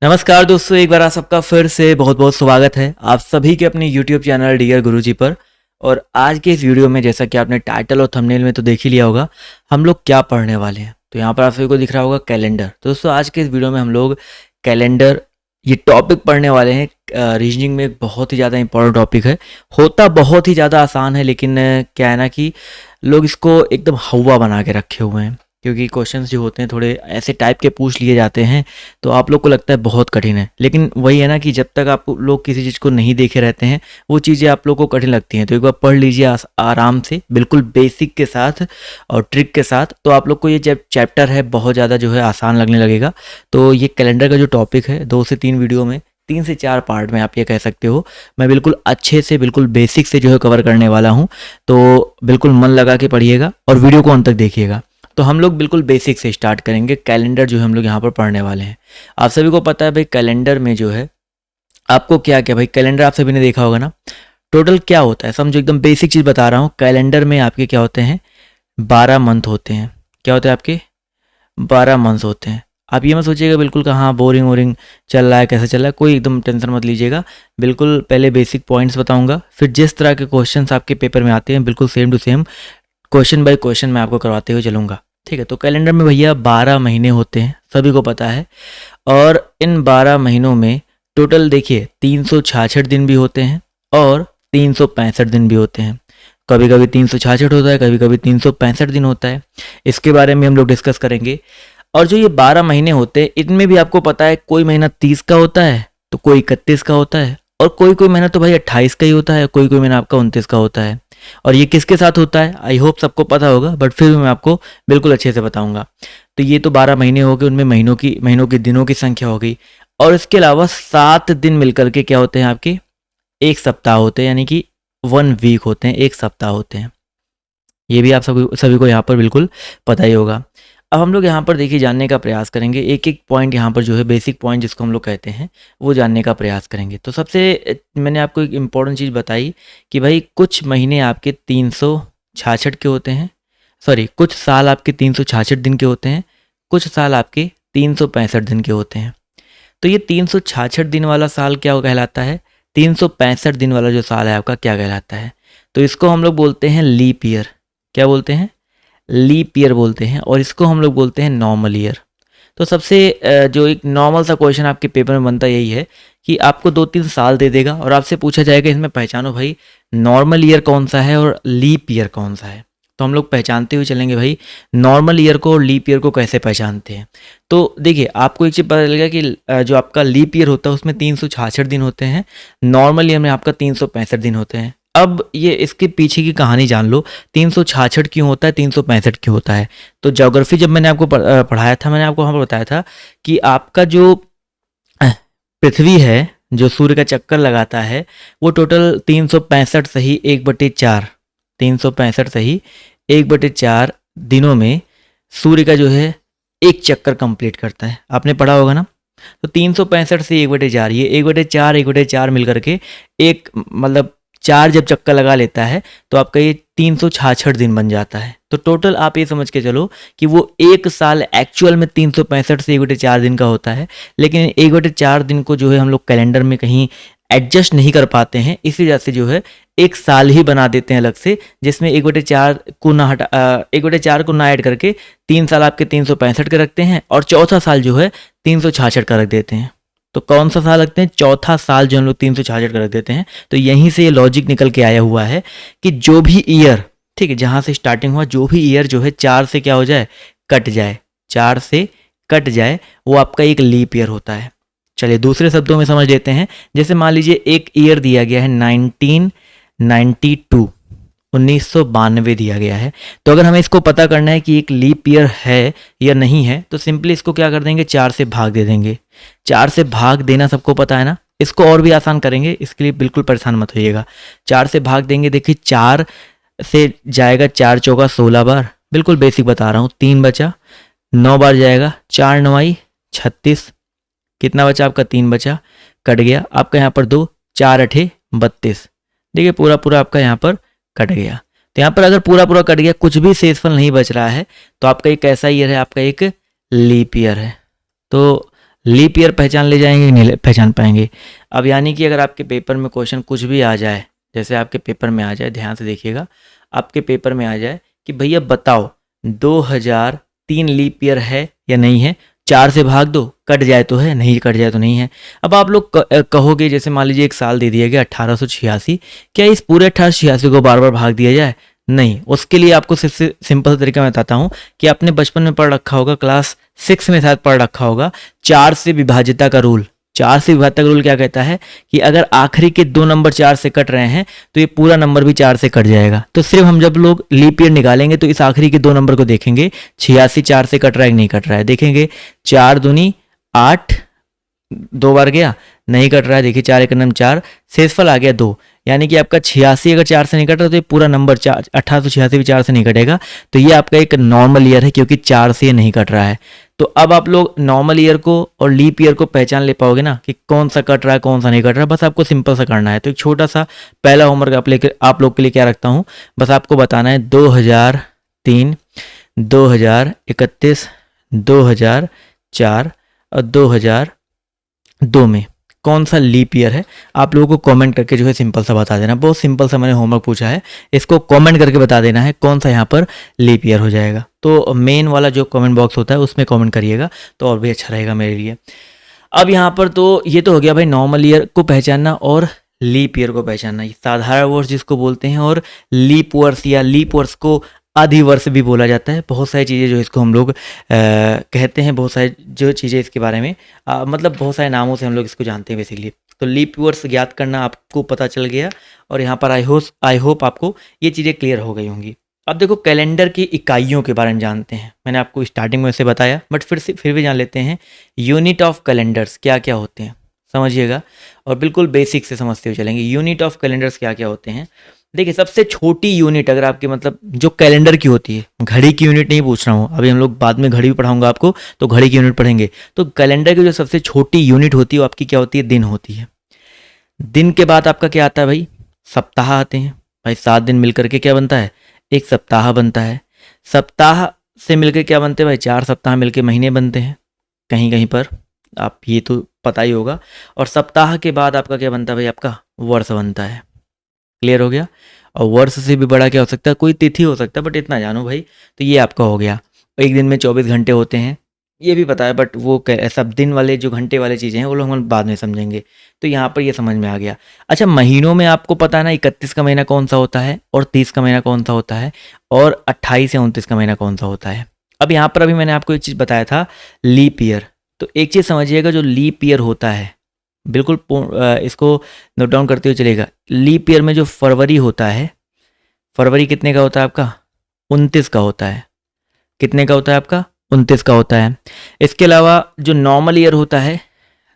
नमस्कार दोस्तों, एक बार आप सबका फिर से बहुत बहुत स्वागत है आप सभी के अपने YouTube चैनल डियर गुरुजी पर। और आज के इस वीडियो में जैसा कि आपने टाइटल और थंबनेल में तो देख ही लिया होगा, हम लोग क्या पढ़ने वाले हैं। तो यहाँ पर आप सभी को दिख रहा होगा कैलेंडर। तो दोस्तों आज के इस वीडियो में हम लोग कैलेंडर ये टॉपिक पढ़ने वाले हैं। रीजनिंग में एक बहुत ही ज़्यादा इंपॉर्टेंट टॉपिक है। होता बहुत ही ज़्यादा आसान है, लेकिन क्या है ना कि लोग इसको एकदम हवा बना के रखे हुए हैं, क्योंकि क्वेश्चंस जो होते हैं थोड़े ऐसे टाइप के पूछ लिए जाते हैं तो आप लोग को लगता है बहुत कठिन है। लेकिन वही है ना कि जब तक आप लोग किसी चीज़ को नहीं देखे रहते हैं वो चीज़ें आप लोग को कठिन लगती हैं। तो एक बार पढ़ लीजिए आराम से, बिल्कुल बेसिक के साथ और ट्रिक के साथ, तो आप लोग को ये जब चैप्टर है बहुत ज़्यादा जो है आसान लगने लगेगा। तो ये कैलेंडर का जो टॉपिक है 2 से 3 वीडियो में, 3 से 4 पार्ट में आप ये कह सकते हो, मैं बिल्कुल अच्छे से बिल्कुल बेसिक से जो है कवर करने वाला हूँ। तो बिल्कुल मन लगा के पढ़िएगा और वीडियो को अंत तक देखिएगा। तो हम लोग बिल्कुल बेसिक से स्टार्ट करेंगे। कैलेंडर जो है हम लोग यहाँ पर पढ़ने वाले हैं। आप सभी को पता है भाई कैलेंडर में जो है आपको क्या क्या, भाई कैलेंडर आप सभी ने देखा होगा ना, टोटल क्या होता है। समझो एकदम बेसिक चीज़ बता रहा हूँ। कैलेंडर में आपके क्या होते हैं, 12 मंथ होते हैं। क्या होते हैं आपके, 12 मंथ होते हैं। आप ये मत सोचिएगा बिल्कुल कहाँ बोरिंग वोरिंग चल रहा है, कैसे चल रहा है, कोई एकदम टेंशन मत लीजिएगा। बिल्कुल पहले बेसिक पॉइंट्स बताऊंगा, फिर जिस तरह के क्वेश्चंस आपके पेपर में आते हैं बिल्कुल same to same question by question मैं आपको करवाते हुए चलूँगा। ठीक है। तो कैलेंडर में भैया 12 महीने होते हैं, सभी को पता है। और इन 12 महीनों में टोटल देखिए 366 दिन भी होते हैं और 365 दिन भी होते हैं। कभी कभी 366 होता है, कभी कभी 365 दिन होता है। इसके बारे में हम लोग डिस्कस करेंगे। और जो ये 12 महीने होते हैं इनमें भी आपको पता है कोई महीना 30 का होता है, तो कोई 31 का होता है, और कोई कोई महीना तो भाई 28 का ही होता है, कोई कोई महीना आपका 29 का होता है। और ये किसके साथ होता है आई होप सबको पता होगा, बट फिर भी मैं आपको बिल्कुल अच्छे से बताऊंगा। तो ये तो 12 महीने हो गए, उनमें महीनों की दिनों की संख्या हो गई। और इसके अलावा 7 दिन मिलकर के क्या होते हैं आपके, एक सप्ताह होते हैं, यानी कि 1 वीक होते हैं, एक सप्ताह होते हैं। ये भी आप सभी को यहाँ पर बिल्कुल पता ही होगा। अब हम लोग यहाँ पर देखिए जानने का प्रयास करेंगे, एक एक पॉइंट यहाँ पर जो है बेसिक पॉइंट जिसको हम लोग कहते हैं वो जानने का प्रयास करेंगे। तो सबसे मैंने आपको एक इम्पॉर्टेंट चीज़ बताई कि भाई कुछ महीने आपके 366 के होते हैं, सॉरी कुछ साल आपके 366 दिन के होते हैं, कुछ साल आपके 365 दिन के होते हैं। तो ये 366 दिन वाला साल क्या कहलाता है, 365 दिन वाला जो साल है आपका क्या कहलाता है, तो इसको हम लोग बोलते हैं लीप ईयर। क्या बोलते हैं, लीप ईयर बोलते हैं। और इसको हम लोग बोलते हैं नॉर्मल ईयर। तो सबसे जो एक नॉर्मल सा क्वेश्चन आपके पेपर में बनता यही है कि आपको 2-3 साल दे देगा और आपसे पूछा जाएगा इसमें पहचानो भाई नॉर्मल ईयर कौन सा है और लीप ईयर कौन सा है। तो हम लोग पहचानते हुए चलेंगे भाई नॉर्मल ईयर को और लीप ईयर को कैसे पहचानते हैं। तो देखिए आपको एक चीज़ पता चलेगा कि जो आपका लीप ईयर होता है उसमें 366 दिन होते हैं, नॉर्मल ईयर में आपका 365 दिन होते हैं। अब ये इसके पीछे की कहानी जान लो, 366 क्यों होता है, 365 क्यों होता है। तो ज्योग्राफी जब मैंने आपको पढ़ाया था, मैंने आपको वहाँ पर बताया था कि आपका जो पृथ्वी है, जो सूर्य का चक्कर लगाता है, वो टोटल 365 सही 1/4, 365 सही 1/4 दिनों में सूर्य का जो है एक चक्कर कंप्लीट करता है। आपने पढ़ा होगा ना। तो 365 से 1/4, ये 1/4 मिल करके एक मतलब 4 जब चक्कर लगा लेता है तो आपका ये 366 दिन बन जाता है। तो टोटल आप ये समझ के चलो कि वो एक साल एक्चुअल में 365 से 1/4 दिन का होता है, लेकिन 1/4 दिन को जो है हम लोग कैलेंडर में कहीं एडजस्ट नहीं कर पाते हैं, इसी वजह से जो है एक साल ही बना देते हैं अलग से, जिसमें 1/4 को ना 1/4 को ना ऐड करके 3 साल आपके 365 के रखते हैं और चौथा साल जो है 366 का रख देते हैं। तो कौन सा साल रखते हैं, चौथा साल जो हम लोग 366 का रख देते हैं। तो यहीं से ये लॉजिक निकल के आया हुआ है कि जो भी ईयर, ठीक है, जहाँ से स्टार्टिंग हुआ, जो भी ईयर जो है 4 से क्या हो जाए, कट जाए, 4 से कट जाए, वो आपका एक लीप ईयर होता है। चलिए दूसरे शब्दों में समझ लेते हैं। जैसे मान लीजिए एक ईयर दिया गया है 1992, 1992 दिया गया है। तो अगर हमें इसको पता करना है कि एक लीप ईयर है या नहीं है, तो सिंपली इसको क्या कर देंगे, 4 से भाग दे देंगे। 4 से भाग देना सबको पता है ना। इसको और भी आसान करेंगे, इसके लिए बिल्कुल परेशान मत होइएगा। 4 से भाग देंगे, देखिए 4 से जाएगा 4 चौका 16 बार, बिल्कुल बेसिक बता रहा हूँ, 3 बचा, 9 बार जाएगा, 4 9 36, कितना बचा आपका, 3 बचा, कट गया आपका यहाँ पर 2, 4 8 32, देखिए पूरा पूरा आपका यहाँ पर कट गया। तो यहाँ पर अगर पूरा पूरा कट गया, कुछ भी शेषफल नहीं बच रहा है, तो आपका एक ऐसा ईयर है, आपका एक लीप ईयर है। तो लीप ईयर पहचान ले जाएंगे, नहीं पहचान पाएंगे। अब यानी कि अगर आपके पेपर में क्वेश्चन कुछ भी आ जाए, जैसे आपके पेपर में आ जाए, ध्यान से देखिएगा, आपके पेपर में आ जाए कि भैया बताओ 2003 लीप ईयर है या नहीं है, 4 से भाग दो, कट जाए तो है, नहीं कट जाए तो नहीं है। अब आप लोग कहोगे, जैसे मान लीजिए एक साल दे दिया गया 1886, क्या इस पूरे 1886 को बार बार भाग दिया जाए? नहीं। उसके लिए आपको सिंपल तरीका मैं बताता हूँ कि आपने बचपन में पढ़ रखा होगा, क्लास 6 में शायद पढ़ रखा होगा, 4 से विभाजिता का रूल। 4 से विभाजिता का रूल क्या कहता है कि अगर आखिरी के 2 नंबर 4 से कट रहे हैं तो ये पूरा नंबर भी 4 से कट जाएगा। तो सिर्फ हम जब लोग लीप ईयर निकालेंगे तो इस आखिरी के 2 नंबर को देखेंगे, 86 4 से कट रहा है कि नहीं कट रहा है, देखेंगे 4 दूनी 8, 2 बार गया, नहीं कट रहा है, देखिए 4 1 4, शेषफल आ गया 2, यानी कि आपका 86 अगर 4 से नहीं कट रहा तो ये पूरा नंबर 1886 भी 4 से नहीं कटेगा। तो ये आपका एक नॉर्मल ईयर है क्योंकि 4 से ये नहीं कट रहा है। तो अब आप लोग नॉर्मल ईयर को और लीप ईयर को पहचान ले पाओगे ना कि कौन सा कट रहा है कौन सा नहीं कट रहा है। बस आपको सिंपल सा करना है। तो एक छोटा सा पहला होमवर्क आप लोग के लिए क्या रखता हूँ, बस आपको बताना है 2003, 2031, 2004 और 2002 में कौन सा लीप ईयर है। आप लोगों को कमेंट करके जो है सिंपल सा बता देना। बहुत सिंपल सा मैंने होमवर्क पूछा है, इसको कमेंट करके बता देना है कौन सा यहाँ पर लीप ईयर हो जाएगा। तो मेन वाला जो कमेंट बॉक्स होता है उसमें कमेंट करिएगा तो और भी अच्छा रहेगा मेरे लिए। अब यहाँ पर तो ये तो हो गया भाई नॉर्मल ईयर को पहचानना और लीप ईयर को पहचानना, साधारण वर्ष जिसको बोलते हैं, और लीप वर्ष या लीप वर्ष को अधिवर्ष भी बोला जाता है। बहुत सारी चीज़ें जो इसको हम लोग कहते हैं, बहुत सारी जो चीज़ें इसके बारे में मतलब बहुत सारे नामों से हम लोग इसको जानते हैं बेसिकली। तो लीप वर्ष ज्ञात करना आपको पता चल गया और यहाँ पर आई होप आपको ये चीज़ें क्लियर हो गई होंगी। अब देखो कैलेंडर की इकाइयों के बारे में जानते हैं। मैंने आपको स्टार्टिंग में से बताया बट फिर भी जान लेते हैं। यूनिट ऑफ कैलेंडर्स क्या क्या होते हैं समझिएगा, और बिल्कुल बेसिक से समझते हुए चलेंगे। यूनिट ऑफ कैलेंडर्स क्या क्या होते हैं। देखिए सबसे छोटी यूनिट अगर आपकी मतलब जो कैलेंडर की होती है, घड़ी की यूनिट नहीं पूछ रहा हूँ, अभी हम लोग बाद में घड़ी भी पढ़ाऊंगा आपको तो घड़ी की यूनिट पढ़ेंगे। तो कैलेंडर की जो सबसे छोटी यूनिट होती है वो आपकी क्या होती है, दिन होती है। दिन के बाद आपका क्या आता है भाई, सप्ताह आते हैं भाई। 7 दिन मिलकर के क्या बनता है, एक सप्ताह बनता है। सप्ताह से मिलकर क्या बनते हैं भाई, 4 सप्ताह मिलकर महीने बनते हैं कहीं कहीं पर, आप ये तो पता ही होगा। और सप्ताह के बाद आपका क्या बनता है भाई, आपका वर्ष बनता है। क्लियर हो गया। और वर्ष से भी बड़ा क्या हो सकता है, कोई तिथि हो सकता है, बट इतना जानो भाई। तो ये आपका हो गया। एक दिन में 24 घंटे होते हैं ये भी पता है, बट वो सब दिन वाले जो घंटे वाले चीज़ें हैं वो लोग हम बाद में समझेंगे। तो यहाँ पर ये समझ में आ गया। अच्छा महीनों में आपको पता है ना 31 का महीना कौन सा होता है और 30 का महीना कौन सा होता है और 28 या 29 का महीना कौन सा होता है। अब यहाँ पर अभी मैंने आपको एक चीज़ बताया था, लीप ईयर। तो एक चीज़ समझिएगा, जो लीप ईयर होता है बिल्कुल इसको नोट डाउन करते हुए चलेगा। लीप ईयर में जो फरवरी होता है, फरवरी कितने का होता है आपका, 29 का होता है। कितने का होता है आपका, 29 का होता है। इसके अलावा जो नॉर्मल ईयर होता है,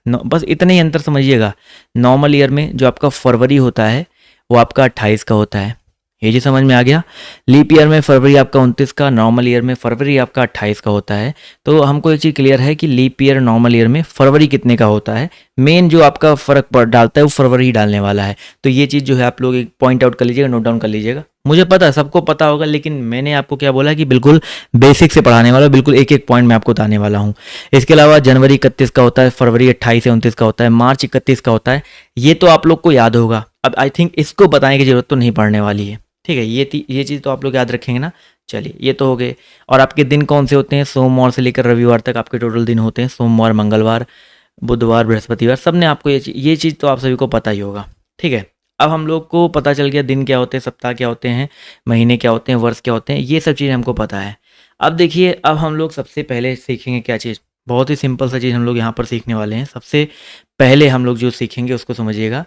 बस इतने ही अंतर समझिएगा। नॉर्मल ईयर में जो आपका फरवरी होता है वो आपका 28 का होता है। ये जी समझ में आ गया। लीप ईयर में फरवरी आपका 29 का, नॉर्मल ईयर में फरवरी आपका 28 का होता है। तो हमको ये चीज़ क्लियर है कि लीप ईयर नॉर्मल ईयर में फरवरी कितने का होता है। मेन जो आपका फ़र्क डालता है वो फरवरी ही डालने वाला है। तो ये चीज़ जो है आप लोग एक पॉइंट आउट कर लीजिएगा, नोट डाउन कर लीजिएगा। मुझे पता है सबको पता होगा, लेकिन मैंने आपको क्या बोला कि बिल्कुल बेसिक से पढ़ाने वाला, बिल्कुल एक एक पॉइंट मैं आपको बताने वाला हूँ। इसके अलावा जनवरी 31 का होता है, फरवरी 28 से 29 का होता है, मार्च 31 का होता है। ये तो आप लोग को याद होगा। अब आई थिंक इसको बताने की जरूरत तो नहीं पड़ने वाली है, ठीक है। ये चीज़ तो आप लोग याद रखेंगे ना। चलिए ये तो हो गए। और आपके दिन कौन से होते हैं, सोमवार से लेकर रविवार तक आपके टोटल दिन होते हैं। सोमवार, मंगलवार, बुधवार, बृहस्पतिवार, सब ने आपको ये चीज़ तो आप सभी को पता ही होगा, ठीक है। अब हम लोग को पता चल गया दिन क्या होते हैं, सप्ताह क्या होते हैं, महीने क्या होते हैं, वर्ष क्या होते हैं, ये सब चीज़ें हमको पता है। अब देखिए अब हम लोग सबसे पहले सीखेंगे क्या चीज़, बहुत ही सिंपल सा चीज़ हम लोग यहाँ पर सीखने वाले हैं। सबसे पहले हम लोग जो सीखेंगे उसको समझिएगा,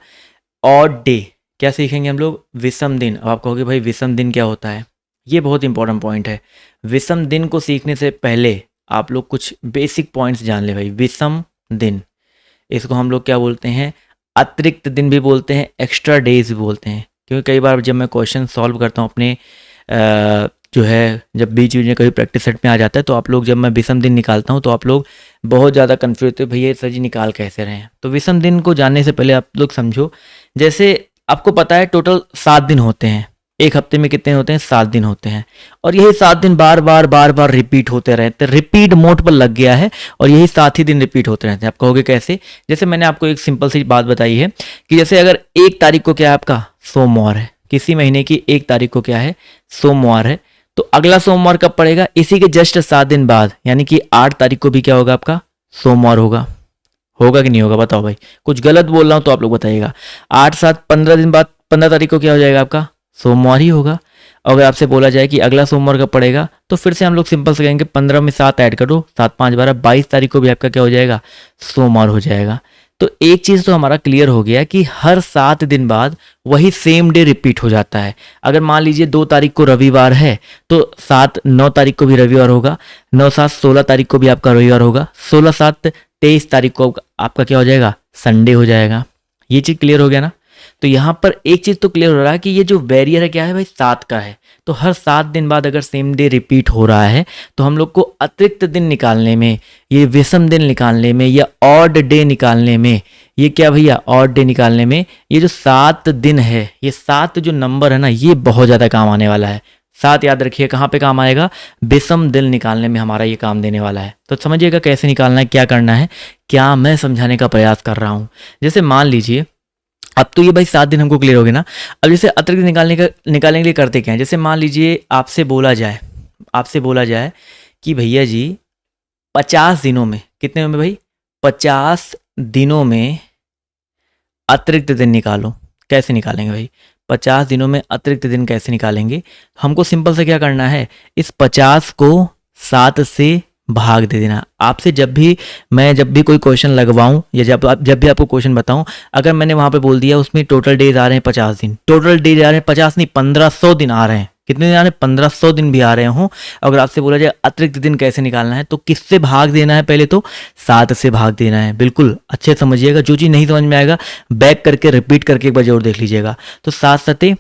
ऑड डे। क्या सीखेंगे हम लोग, विषम दिन। अब आप कहोगे भाई विषम दिन क्या होता है, ये बहुत इंपॉर्टेंट पॉइंट है। विषम दिन को सीखने से पहले आप लोग कुछ बेसिक पॉइंट्स जान ले भाई। विषम दिन, इसको हम लोग क्या बोलते हैं, अतिरिक्त दिन भी बोलते हैं, एक्स्ट्रा डेज भी बोलते हैं। क्योंकि कई बार जब मैं क्वेश्चन सॉल्व करता हूँ अपने जो है जब बीच में कभी प्रैक्टिस सेट में आ जाता है, तो आप लोग जब मैं विषम दिन निकालता हूँ तो आप लोग बहुत ज़्यादा कन्फ्यूज होते हैं, भैया सर जी निकाल कैसे रहे हैं। तो विषम दिन को जानने से पहले आप लोग समझो, जैसे आपको पता है टोटल 7 दिन होते हैं एक हफ्ते में कितने होते हैं, 7 दिन होते हैं। और यही 7 दिन बार बार रिपीट होते रहते हैं, रिपीट मोड पर लग गया है और यही 7 ही दिन रिपीट होते रहते हैं। आप कहोगे कैसे? जैसे मैंने आपको एक सिंपल सी बात बताई है कि जैसे अगर 1 तारीख को क्या है आपका, सोमवार है, किसी महीने की 1 तारीख को क्या है, सोमवार है, तो अगला सोमवार कब पड़ेगा, इसी के जस्ट 7 दिन बाद, यानी कि 8 तारीख को भी क्या होगा आपका, सोमवार होगा। होगा कि नहीं होगा बताओ भाई, कुछ गलत बोल रहा हूं तो आप लोग बताइएगा। 8 7 15 दिन बाद 15 तारीख को क्या हो जाएगा आपका, सोमवार ही होगा। अगर आपसे बोला जाए कि अगला सोमवार कब पड़ेगा, तो फिर से हम लोग सिंपल से कहेंगे 15 में 7 ऐड करो, 7 5 12, 22 तारीख को भी आपका क्या हो जाएगा, सोमवार हो जाएगा। तो एक चीज़ तो हमारा क्लियर हो गया कि हर 7 दिन बाद वही सेम डे रिपीट हो जाता है। अगर मान लीजिए 2 तारीख को रविवार है तो 9 तारीख को भी रविवार होगा, 9 7 16 तारीख को भी आपका रविवार होगा, 16 7 23 तारीख को आपका क्या हो जाएगा, संडे हो जाएगा। ये चीज़ क्लियर हो गया ना। तो यहाँ पर एक चीज़ तो क्लियर हो रहा है कि ये जो वेरियर है क्या है भाई, 7 का है। तो हर 7 दिन बाद अगर सेम डे रिपीट हो रहा है तो हम लोग को अतिरिक्त दिन निकालने में, ये विषम दिन निकालने में या ऑड डे निकालने में, ये क्या भैया, ऑड डे निकालने में, ये जो 7 दिन है, ये 7 जो नंबर है ना, ये बहुत ज़्यादा काम आने वाला है। 7 याद रखिए कहाँ पे काम आएगा, विषम दिन निकालने में हमारा ये काम देने वाला है। तो समझिएगा कैसे निकालना है, क्या करना है, क्या मैं समझाने का प्रयास कर रहा हूँ। जैसे मान लीजिए अब तो ये भाई 7 दिन हमको क्लियर हो गए ना। अब जैसे अतिरिक्त निकालने के लिए करते क्या है, जैसे मान लीजिए आपसे बोला जाए कि भैया जी 50 दिनों में, कितने में भाई, 50 दिनों में अतिरिक्त दिन निकालो। कैसे निकालेंगे भाई, 50 दिनों में अतिरिक्त दिन कैसे निकालेंगे, हमको सिंपल से क्या करना है, इस 50 को 7 से भाग दे देना। आपसे जब भी कोई क्वेश्चन लगवाऊं या जब भी आपको क्वेश्चन बताऊं, अगर मैंने वहां पे बोल दिया उसमें टोटल डेज आ रहे हैं 50 दिन, टोटल डेज आ रहे हैं 50 नहीं 1500 दिन आ रहे हैं, कितने दिन आ रहे हैं, 1500 दिन भी आ रहे हों, अगर आपसे बोला जाए अतिरिक्त दिन कैसे निकालना है, तो किससे भाग देना है, पहले तो 7 से भाग देना है। बिल्कुल अच्छे समझिएगा, जो चीज़ नहीं समझ में आएगा बैक करके रिपीट करके एक बार जरूर देख लीजिएगा। तो 7 7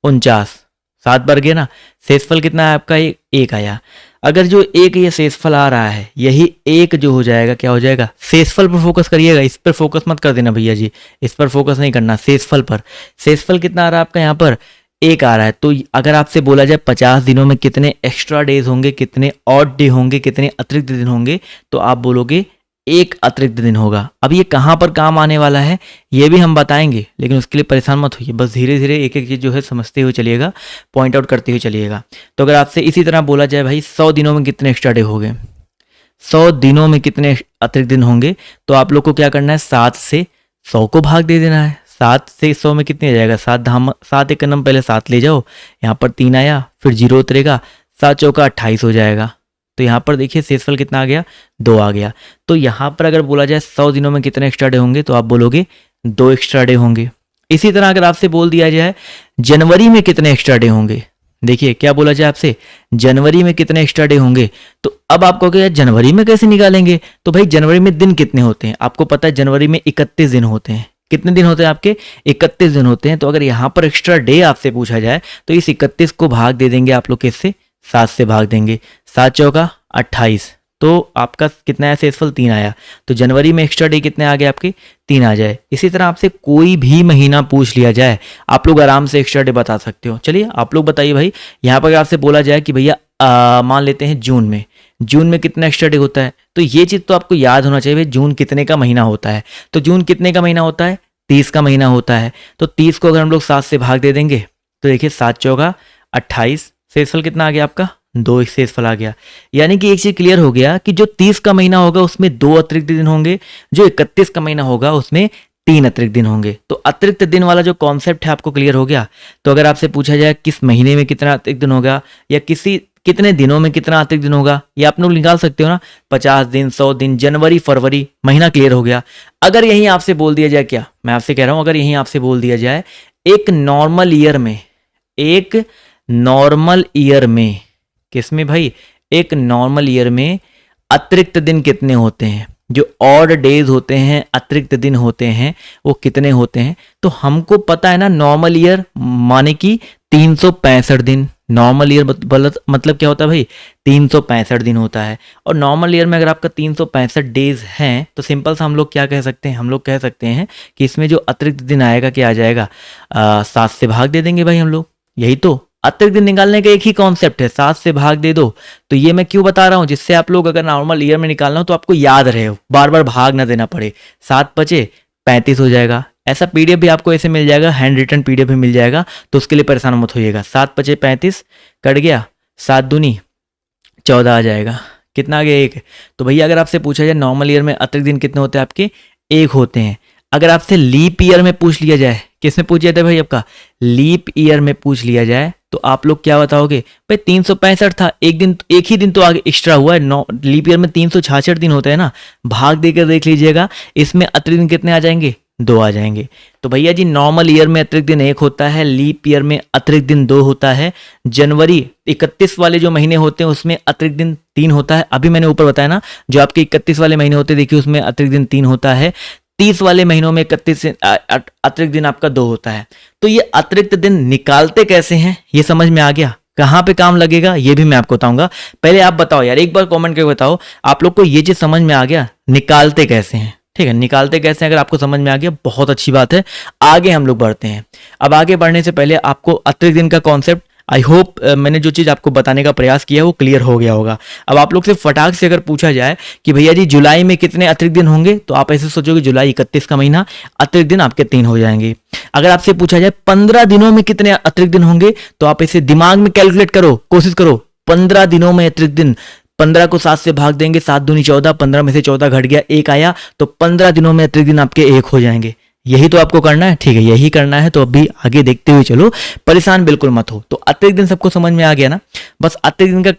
49, 7 बार गया ना, शेषफल कितना है आपका, एक आया। अगर जो एक ये शेषफल आ रहा है, यही एक जो हो जाएगा, क्या हो जाएगा, शेषफल पर फोकस करिएगा, इस पर फोकस मत कर देना भैया जी, इस पर फोकस नहीं करना, शेषफल पर। शेषफल कितना आ रहा है आपका, यहाँ पर एक आ रहा है। तो अगर आपसे बोला जाए 50 दिनों में कितने एक्स्ट्रा डेज होंगे, कितने ऑड डे होंगे, कितने अतिरिक्त दिन होंगे, तो आप बोलोगे एक अतिरिक्त दिन होगा। अब ये कहाँ पर काम आने वाला है ये भी हम बताएंगे, लेकिन उसके लिए परेशान मत होइए, बस धीरे धीरे एक एक चीज़ जो है समझते हुए चलिएगा, पॉइंट आउट करते हुए चलिएगा। तो अगर आपसे इसी तरह बोला जाए भाई 100 दिनों में कितने एक्स्ट्रा डे होंगे, 100 दिनों में कितने अतिरिक्त दिन होंगे, तो आप लोग को क्या करना है, 7 से 100 को भाग दे देना है। 7 से 100 में कितने आ जाएगा, 7 एक नंबर पहले 7 ले जाओ, यहाँ पर 3 आया, फिर 0 उतरेगा, 7 चौका 28 हो जाएगा। तो यहाँ पर देखिए शेषफल कितना आ गया, 2 आ गया। तो यहाँ पर अगर बोला जाए 100 दिनों में कितने एक्स्ट्रा डे होंगे, तो आप बोलोगे 2 एक्स्ट्रा डे होंगे। इसी तरह अगर आपसे बोल दिया जाए जनवरी में कितने एक्स्ट्रा डे होंगे, देखिए क्या बोला जाए आपसे, जनवरी में कितने एक्स्ट्रा डे होंगे, तो अब आप कहोगे यार जनवरी में कैसे निकालेंगे, तो भाई जनवरी में दिन कितने होते हैं, आपको पता है जनवरी में 31 दिन होते हैं। कितने दिन होते हैं आपके, 31 दिन होते हैं। तो अगर यहाँ पर एक्स्ट्रा डे आपसे पूछा जाए तो इस 31 को भाग दे देंगे आप लोग किससे, 7 से भाग देंगे, 7 चौका 28, तो आपका कितना आया शेषफल, 3 आया। तो जनवरी में एक्स्ट्रा डे कितने आ गए आपके, 3 आ जाए। इसी तरह आपसे कोई भी महीना पूछ लिया जाए आप लोग आराम से एक्स्ट्रा डे बता सकते हो। चलिए आप लोग बताइए भाई, यहाँ पर आपसे बोला जाए कि भैया मान लेते हैं जून में कितना एक्स्ट्रा डे होता है, तो ये चीज़ तो आपको याद होना चाहिए भाई, जून कितने का महीना होता है, तो जून कितने का महीना होता है, 30 का महीना होता है। तो 30 को अगर हम लोग 7 से भाग दे देंगे तो देखिए 7 चौका 28, शेषफल कितना आ गया आपका, 2 शेषफल आ गया। यानी कि एक चीज क्लियर हो गया कि जो 30 का महीना होगा उसमें 2 अतिरिक्त दिन होंगे, जो 31 का महीना होगा उसमें 3 अतिरिक्त दिन होंगे। तो अतिरिक्त दिन वाला जो कॉन्सेप्ट है आपको क्लियर हो गया। तो अगर आपसे पूछा जाए किस महीने में कितना अतिरिक्त दिन होगा या कितने दिनों में कितना अतिरिक्त दिन होगा, ये आप लोग निकाल सकते हो ना, 50 दिन, 100 दिन, जनवरी, फरवरी, महीना क्लियर हो गया। अगर यहीं आपसे बोल दिया जाए, क्या मैं आपसे कह रहा हूं, अगर यहीं आपसे बोल दिया जाए एक नॉर्मल ईयर में किसमें भाई, एक नॉर्मल ईयर में अतिरिक्त दिन कितने होते हैं, जो ऑड डेज होते हैं, अतिरिक्त दिन होते हैं, वो कितने होते हैं। तो हमको पता है ना, नॉर्मल ईयर माने कि 365 दिन। नॉर्मल ईयर मतलब क्या होता है भाई, 365 दिन होता है। और नॉर्मल ईयर में अगर आपका 365 डेज हैं तो सिंपल सा हम लोग क्या कह सकते हैं, हम लोग कह सकते हैं कि इसमें जो अतिरिक्त दिन आएगा क्या आ जाएगा, 7 से भाग दे देंगे भाई हम लोग, यही तो अतिरिक्त दिन निकालने का एक ही कॉन्सेप्ट है, 7 से भाग दे दो। तो ये मैं क्यों बता रहा हूँ, जिससे आप लोग अगर नॉर्मल ईयर में निकालना हो तो आपको याद रहे, बार बार भाग ना देना पड़े। 7 बचे 35 हो जाएगा। ऐसा पीडीएफ भी आपको ऐसे मिल जाएगा, हैंड रिटन पीडीएफ भी मिल जाएगा, तो उसके लिए परेशान मत होइएगा। 7 बचे 35 कट गया, 7 दूनी 14 आ जाएगा। कितना आ गया, 1। तो भैया अगर आपसे पूछा जाए नॉर्मल ईयर में अतिरिक्त दिन कितने होते हैं आपके, 1 होते हैं। अगर आपसे लीप ईयर में पूछ लिया जाए, किस में पूछ जाता है भाई आपका, लीप ईयर में पूछ लिया जाए, तो आप लोग क्या बताओगे, भाई 365 था, एक ही दिन तो आगे एक्स्ट्रा हुआ है। लीप ईयर में 366 दिन होते हैं ना, भाग देकर देख लीजिएगा, इसमें अतिरिक्त दिन कितने आ जाएंगे, 2 आ जाएंगे। तो भैया जी नॉर्मल ईयर में अतिरिक्त दिन 1 होता है, लीप ईयर में अतिरिक्त दिन 2 होता है, जनवरी 31 वाले जो महीने होते हैं उसमें अतिरिक्त दिन 3 होता है। अभी मैंने ऊपर बताया ना, जो आपके 31 वाले महीने होते हैं देखिए उसमें अतिरिक्त दिन 3 होता है। 30 वाले महीनों में 31 अतिरिक्त दिन आपका 2 होता है। तो ये अतिरिक्त दिन निकालते कैसे हैं, ये समझ में आ गया। कहाँ पे काम लगेगा ये भी मैं आपको बताऊंगा। पहले आप बताओ यार, एक बार कमेंट करके बताओ आप लोग को ये चीज समझ में आ गया, निकालते कैसे हैं। ठीक है, निकालते कैसे हैं अगर आपको समझ में आ गया, बहुत अच्छी बात है। आगे हम लोग बढ़ते हैं। अब आगे बढ़ने से पहले आपको अतिरिक्त दिन का कॉन्सेप्ट, आई होप मैंने जो चीज़ आपको बताने का प्रयास किया वो क्लियर हो गया होगा। अब आप लोग से फटाक से अगर पूछा जाए कि भैया जी जुलाई में कितने अतिरिक्त दिन होंगे, तो आप ऐसे सोचोगे जुलाई 31 का महीना, अतिरिक्त दिन आपके 3 हो जाएंगे। अगर आपसे पूछा जाए 15 दिनों में कितने अतिरिक्त दिन होंगे, तो आप इसे दिमाग में कैलकुलेट करो, कोशिश करो 15 दिनों में अतिरिक्त दिन। 15 को 7 से भाग देंगे, 7 दूनी 14, 15 में से 14 घट गया, 1 आया, तो 15 दिनों में अतिरिक्त दिन आपके 1 हो जाएंगे। यही तो आपको करना है, ठीक है, यही करना है। तो अभी आगे देखते हुए चलो, परेशान बिल्कुल मत हो। तो अतिरिक्त दिन सबको समझ में आ गया ना, बस अतिरिक्त दिन का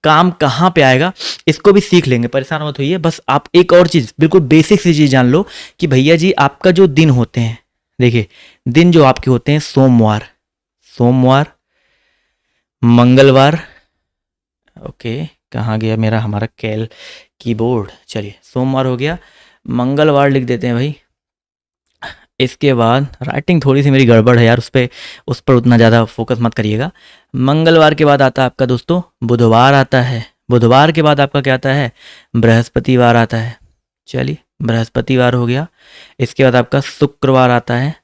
काम कहाँ पे आएगा इसको भी सीख लेंगे, परेशान मत होइए। बस आप एक और चीज, बिल्कुल बेसिक सी चीज जान लो कि भैया जी आपका जो दिन होते हैं, देखिए दिन जो आपके होते हैं, सोमवार, मंगलवार, ओके कहाँ गया मेरा हमारा कीबोर्ड, चलिए सोमवार हो गया, मंगलवार लिख देते हैं भाई। इसके बाद राइटिंग थोड़ी सी मेरी गड़बड़ है यार, उस पर उतना ज़्यादा फोकस मत करिएगा। मंगलवार के बाद आता है आपका दोस्तों बुधवार आता है, बुधवार के बाद आपका क्या आता है, बृहस्पतिवार आता है। चलिए बृहस्पतिवार हो गया। इसके बाद आपका शुक्रवार आता है,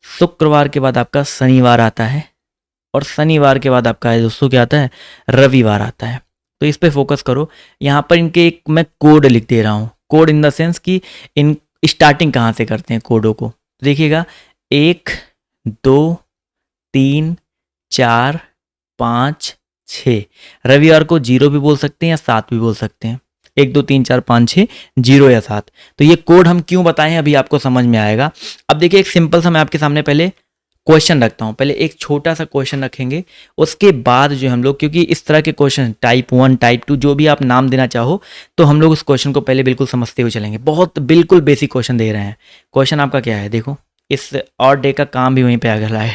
शुक्रवार के बाद आपका शनिवार आता है, और शनिवार के बाद आपका है दोस्तों क्या आता है, रविवार आता है। तो इस पे फोकस करो। यहाँ पर इनके एक मैं कोड लिख दे रहा हूँ, कोड इन द सेंस कि इन स्टार्टिंग कहाँ से करते हैं कोडों को। देखिएगा 1 2 3 4 5 6, रविवार को 0 भी बोल सकते हैं या 7 भी बोल सकते हैं। 1 2 3 4 5 6, 0 या 7। तो ये कोड हम क्यों बताए हैं अभी आपको समझ में आएगा। अब देखिए एक सिंपल सा मैं आपके सामने पहले क्वेश्चन रखता हूँ, पहले एक छोटा सा क्वेश्चन रखेंगे, उसके बाद जो हम लोग, क्योंकि इस तरह के क्वेश्चन टाइप 1 टाइप 2 जो भी आप नाम देना चाहो, तो हम लोग उस क्वेश्चन को पहले बिल्कुल समझते हुए चलेंगे। बहुत बिल्कुल बेसिक क्वेश्चन दे रहे हैं। क्वेश्चन आपका क्या है, देखो इस और डे का काम भी वहीं पे आ गया,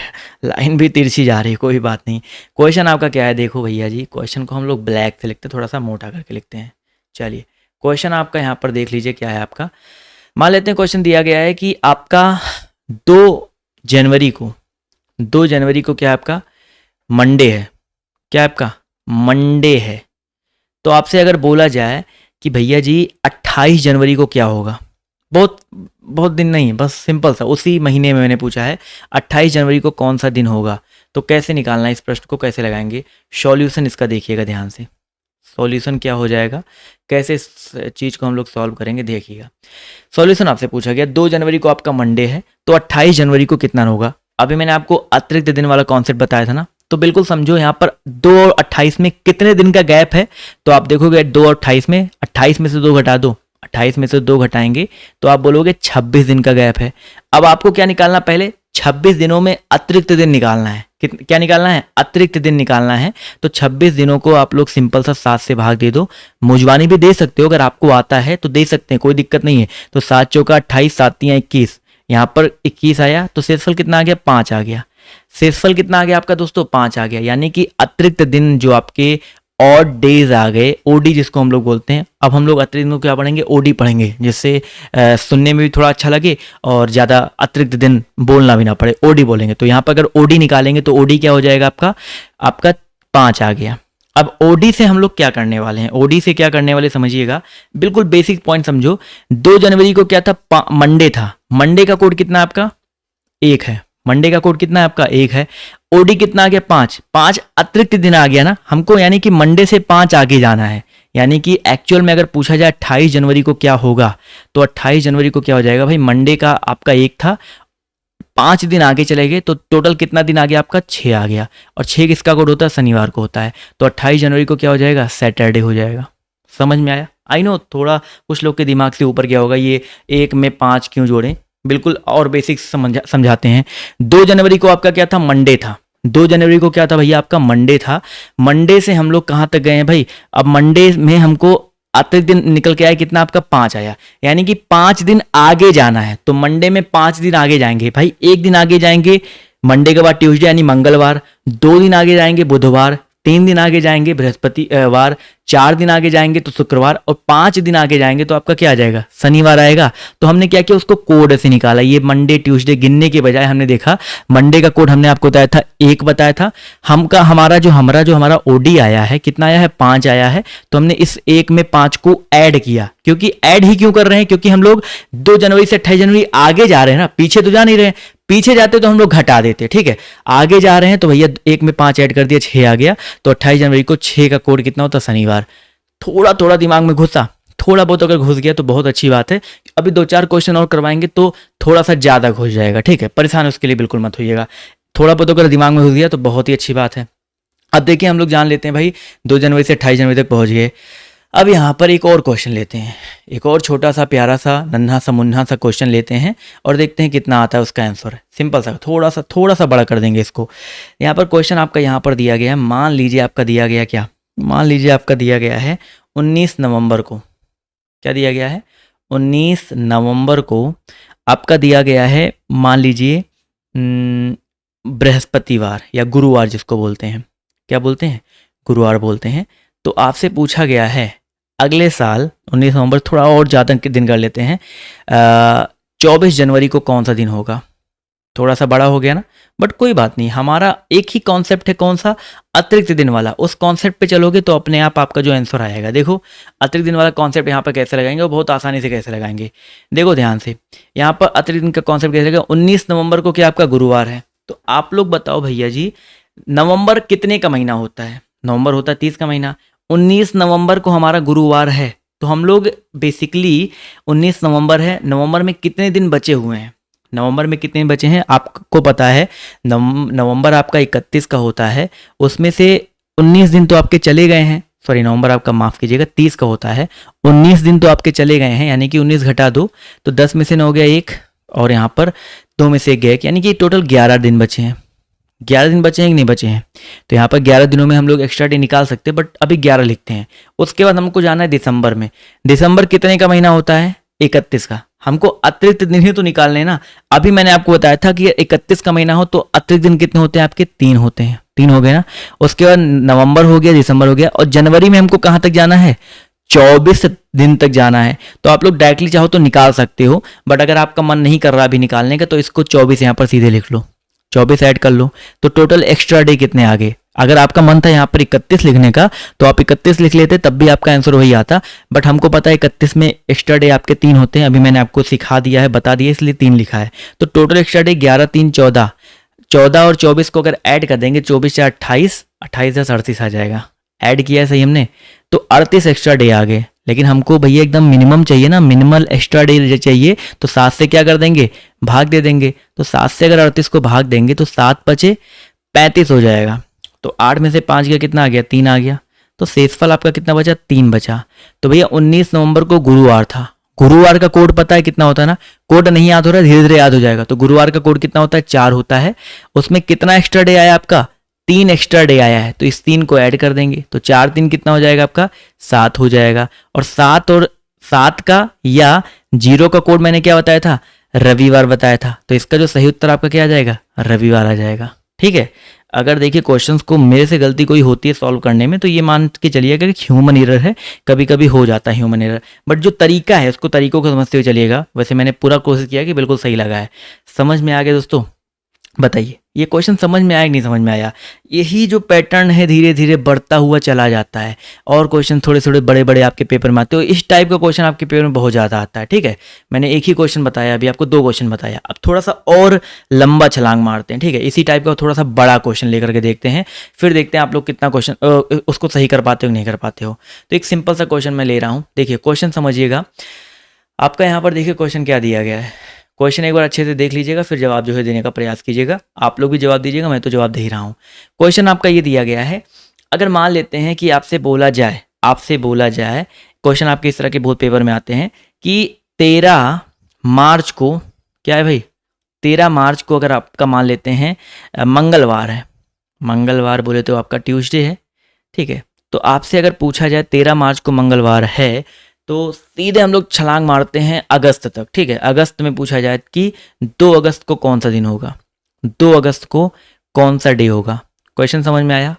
लाइन भी तिरछी जा रही है, कोई बात नहीं। क्वेश्चन आपका क्या है, देखो भैया जी क्वेश्चन को हम लोग ब्लैक से लिखते हैं, थोड़ा सा मोटा करके लिखते हैं। चलिए क्वेश्चन आपका यहाँ पर देख लीजिए क्या है आपका। मान लेते हैं क्वेश्चन दिया गया है कि आपका 2 जनवरी को क्या आपका मंडे है, क्या आपका मंडे है। तो आपसे अगर बोला जाए कि भैया जी 28 जनवरी को क्या होगा, बहुत दिन नहीं, बस सिंपल सा उसी महीने में मैंने पूछा है 28 जनवरी को कौन सा दिन होगा, तो कैसे निकालना है, इस प्रश्न को कैसे लगाएंगे। सॉल्यूशन इसका देखिएगा ध्यान से, सॉल्यूशन क्या हो जाएगा, कैसे इस चीज़ को हम लोग सॉल्व करेंगे देखिएगा। सॉल्यूशन आपसे पूछा गया 2 जनवरी को आपका मंडे है, तो 28 जनवरी को कितना होगा। अभी मैंने आपको अतिरिक्त दिन वाला कॉन्सेप्ट बताया था ना, तो बिल्कुल समझो यहाँ पर 2 और 28 में कितने दिन का गैप है। तो आप देखोगे 2 और 28 में, 28 में से 2 घटा दो, 28 में से 2 घटाएंगे तो आप बोलोगे 26 दिन का गैप है। अब आपको क्या निकालना, पहले 26 दिनों में अतिरिक्त दिन निकालना है। क्या निकालना है, अतिरिक्त दिन निकालना है। तो 26 दिनों को आप लोग सिंपल सा 7 से भाग दे दो, मुजवानी भी दे सकते हो, अगर आपको आता है तो दे सकते हैं, कोई दिक्कत नहीं है। तो 7 चौका 28, 7 तियां 21, यहाँ पर 21 आया, तो शेषफल कितना आ गया, 5 आ गया। शेषफल कितना आ गया आपका दोस्तों, 5 आ गया। यानी कि अतिरिक्त दिन जो आपके ऑड डेज आ गए, ओडी जिसको हम लोग बोलते हैं। अब हम लोग अतिरिक्त दिन को क्या पढ़ेंगे, ओडी पढ़ेंगे, जिससे सुनने में भी थोड़ा अच्छा लगे और ज़्यादा अतिरिक्त दिन बोलना भी ना पड़े, ओडी बोलेंगे। तो यहाँ पर अगर ओडी निकालेंगे तो ओडी क्या हो जाएगा आपका 5 आ गया। अब ओडी से हम लोग क्या करने वाले हैं, ओडी से क्या करने वाले समझिएगा, बिल्कुल बेसिक पॉइंट समझो। 2 जनवरी को क्या था, मंडे था, मंडे का कोड कितना आपका 1 है, मंडे का कोड कितना है आपका 1 है। ओडी कितना आ गया 5, 5 अतिरिक्त दिन आ गया ना हमको, यानी कि मंडे से 5 आगे जाना है। यानी कि एक्चुअल में अगर पूछा जाए 28 जनवरी को क्या होगा, तो 28 जनवरी को क्या हो जाएगा भाई, मंडे का आपका 1 था, 5 दिन आगे चले गए तो टोटल कितना दिन आ गया आपका 6 आ गया, और 6 किसका कोड होता है, शनिवार को होता है। तो 28 जनवरी को क्या हो जाएगा, सैटरडे हो जाएगा। समझ में आया? आई नो थोड़ा कुछ लोग के दिमाग से ऊपर गया होगा, ये 1 में 5 क्यों जोड़ें, बिल्कुल और बेसिक्स समझाते हैं। 2 जनवरी को आपका क्या था, मंडे था। 2 जनवरी को क्या था भैया, आपका मंडे था। मंडे से हम लोग कहाँ तक गए हैं भाई, अब मंडे में हमको अतिरिक्त दिन निकल के आया, कितना आपका 5 आया, यानी कि 5 दिन आगे जाना है। तो मंडे में 5 दिन आगे जाएंगे भाई, 1 दिन आगे जाएंगे मंडे के बाद ट्यूसडे यानी मंगलवार, 2 दिन आगे जाएंगे बुधवार, 3 दिन आगे जाएंगे बृहस्पतिवार, 4 दिन आगे जाएंगे तो शुक्रवार, और 5 दिन आगे जाएंगे तो आपका क्या आ जाएगा, शनिवार आएगा। तो हमने क्या किया, उसको कोड से निकाला। ये मंडे ट्यूसडे गिनने के बजाय हमने देखा मंडे का कोड हमने आपको बताया था 1 बताया था, हमारा जो ओडी आया है कितना आया है, 5 आया है। तो हमने इस 1 में 5 को ऐड किया, क्योंकि ऐड ही क्यों कर रहे हैं, क्योंकि हम लोग 2 जनवरी से 28 जनवरी आगे जा रहे हैं ना, पीछे तो जा नहीं रहे। पीछे जाते तो हम लोग घटा देते, ठीक है, आगे जा रहे हैं तो भैया 1 में 5 ऐड कर दिया, 6 आ गया। तो 28 जनवरी को 6 का कोड कितना होता, शनिवार। थोड़ा थोड़ा दिमाग में घुसा, थोड़ा बहुत अगर घुस गया तो बहुत अच्छी बात है। अभी 2-4 क्वेश्चन और करवाएंगे तो थोड़ा सा ज्यादा घुस जाएगा, ठीक है, परेशान उसके लिए बिल्कुल मत होइएगा। थोड़ा बहुत अगर दिमाग में घुस गया तो बहुत ही अच्छी बात है। अब देखिए हम लोग जान लेते हैं भाई 2 जनवरी से 28 जनवरी तक पहुंच गए। अब यहाँ पर एक और क्वेश्चन लेते हैं, एक और छोटा सा प्यारा सा नन्हा सा मुन्ना सा क्वेश्चन लेते हैं और देखते हैं कितना आता है उसका आंसर। सिंपल सा, थोड़ा सा बड़ा कर देंगे इसको। यहाँ पर क्वेश्चन आपका यहाँ पर दिया गया है, मान लीजिए आपका दिया गया क्या, मान लीजिए आपका दिया गया है 19 नवंबर को, क्या दिया गया है, 19 नवंबर को आपका दिया गया है, मान लीजिए बृहस्पतिवार या गुरुवार जिसको बोलते हैं, क्या बोलते हैं, गुरुवार बोलते हैं। तो आपसे पूछा गया है अगले साल 19 नवंबर, थोड़ा और ज़्यादा दिन कर लेते हैं, 24 जनवरी को कौन सा दिन होगा। थोड़ा सा बड़ा हो गया ना, बट कोई बात नहीं, हमारा एक ही कॉन्सेप्ट है, कौन सा, अतिरिक्त दिन वाला। उस कॉन्सेप्ट पे चलोगे तो अपने आप आपका जो आंसर आएगा। देखो अतिरिक्त दिन वाला कॉन्सेप्ट यहाँ पर कैसे लगाएंगे, वो बहुत आसानी से कैसे लगाएंगे, देखो ध्यान से। यहाँ पर अतिरिक्त दिन का कॉन्सेप्ट कैसे लगेगा, 19 नवंबर को क्या आपका गुरुवार है, तो आप लोग बताओ भैया जी नवंबर कितने का महीना होता है, नवंबर होता है 30 का महीना, 19 नवंबर को हमारा गुरुवार है, तो हम लोग बेसिकली 19 नवंबर है, नवंबर में कितने दिन बचे हुए हैं, नवंबर में कितने बचे हैं आपको पता है, नवंबर आपका 31 का होता है, उसमें से 19 दिन तो आपके चले गए हैं, सॉरी नवंबर आपका माफ़ कीजिएगा 30 का होता है, 19 दिन तो आपके चले गए हैं, यानी कि 19 घटा दो तो 10 में से 9 हो गया 1, और यहाँ पर 2 में से 1 गया, यानी कि टोटल 11 दिन बचे हैं। 11 दिन बचे हैं कि नहीं बचे हैं, तो यहाँ पर 11 दिनों में हम लोग एक्स्ट्रा डे निकाल सकते हैं, बट अभी 11 लिखते हैं। उसके बाद हमको जाना है दिसंबर में, दिसंबर कितने का महीना होता है, 31 का, हमको अतिरिक्त दिन ही तो निकालने ना। अभी मैंने आपको बताया था कि 31 का महीना हो तो अतिरिक्त दिन कितने होते हैं आपके, 3 होते हैं, 3 हो गए ना। उसके बाद नवंबर हो गया, दिसंबर हो गया, और जनवरी में हमको कहाँ तक जाना है, 24 दिन तक जाना है। तो आप लोग डायरेक्टली चाहो तो निकाल सकते हो, बट अगर आपका मन नहीं कर रहा अभी निकालने का तो इसको 24 यहाँ पर सीधे लिख लो, 24 ऐड कर लो, तो टोटल एक्स्ट्रा डे कितने आ गए। अगर आपका मन था यहाँ पर 31 लिखने का तो आप 31 लिख लेते, तब भी आपका आंसर वही आता, बट हमको पता है 31 में एक्स्ट्रा डे आपके 3 होते हैं, अभी मैंने आपको सिखा दिया है, बता दिया, इसलिए 3 लिखा है। तो टोटल एक्स्ट्रा डे 11 3 14, 14 और 24 को अगर ऐड कर देंगे, 24 से 28, 28 से 38 आ जाएगा, ऐड किया है सही हमने, तो 38 एक्स्ट्रा डे आ गए। लेकिन हमको भैया एकदम मिनिमम चाहिए ना, मिनिमल एक्स्ट्रा डे चाहिए, तो 7 से क्या कर देंगे, भाग दे देंगे। तो 7 से अगर 38 को भाग देंगे तो 7 बचे 35 हो जाएगा। तो 8 में से 5 गया, कितना आ गया, 3 आ गया। तो शेषफल आपका कितना बचा, 3 बचा। तो भैया 19 नवंबर को गुरुवार था, गुरुवार का कोड पता है कितना होता है ना, कोड नहीं याद हो रहा है, धीरे धीरे याद हो जाएगा। तो गुरुवार का कोड कितना होता है, 4 होता है। उसमें कितना एक्स्ट्रा डे आया आपका, 3 एक्स्ट्रा डे आया है, तो इस 3 को ऐड कर देंगे, तो 4 3 कितना हो जाएगा आपका, 7 हो जाएगा। और 7 का या 0 का कोड मैंने क्या बताया था, रविवार बताया था, तो इसका जो सही उत्तर आपका क्या आ जाएगा, रविवार आ जाएगा। ठीक है, अगर देखिए क्वेश्चंस को मेरे से गलती कोई होती है सॉल्व करने में तो ये मान के चलिएगा कि ह्यूमन एरर है, कभी कभी हो जाता है ह्यूमन एरर, बट जो तरीका है उसको तरीकों को समझते हुए चलिएगा। वैसे मैंने पूरा कोशिश किया कि बिल्कुल सही लगा है। समझ में आ गया दोस्तों, बताइए। ये क्वेश्चन समझ में आया कि नहीं समझ में आया? यही जो पैटर्न है धीरे धीरे बढ़ता हुआ चला जाता है और क्वेश्चन थोड़े थोड़े बड़े बड़े आपके पेपर में आते हो। इस टाइप का क्वेश्चन आपके पेपर में बहुत ज़्यादा आता है, ठीक है। मैंने एक ही क्वेश्चन बताया, अभी आपको 2 क्वेश्चन बताया। अब थोड़ा सा और लंबा छलांग मारते हैं, ठीक है। इसी टाइप का थोड़ा सा बड़ा क्वेश्चन लेकर के देखते हैं, फिर देखते हैं आप लोग कितना क्वेश्चन उसको सही कर पाते हो कि नहीं कर पाते हो। तो एक सिंपल सा क्वेश्चन मैं ले रहा हूँ, देखिए क्वेश्चन समझिएगा। आपका यहाँ पर देखिए क्वेश्चन क्या दिया गया है। क्वेश्चन एक बार अच्छे से देख लीजिएगा, फिर जवाब जो है देने का प्रयास कीजिएगा। आप लोग भी जवाब दीजिएगा, मैं तो जवाब दे ही रहा हूँ। क्वेश्चन आपका ये दिया गया है, अगर मान लेते हैं कि आपसे बोला जाए, क्वेश्चन आपके इस तरह के बहुत पेपर में आते हैं कि 13 मार्च को, क्या है भाई, 13 मार्च को अगर आपका मान लेते हैं मंगलवार है, मंगलवार बोले तो आपका ट्यूसडे है, ठीक है। तो आपसे अगर पूछा जाए 13 मार्च को मंगलवार है, तो सीधे हम लोग छलांग मारते हैं अगस्त तक, ठीक है। अगस्त में पूछा जाए कि 2 अगस्त को कौन सा दिन होगा, 2 अगस्त को कौन सा डे होगा। क्वेश्चन समझ में आया?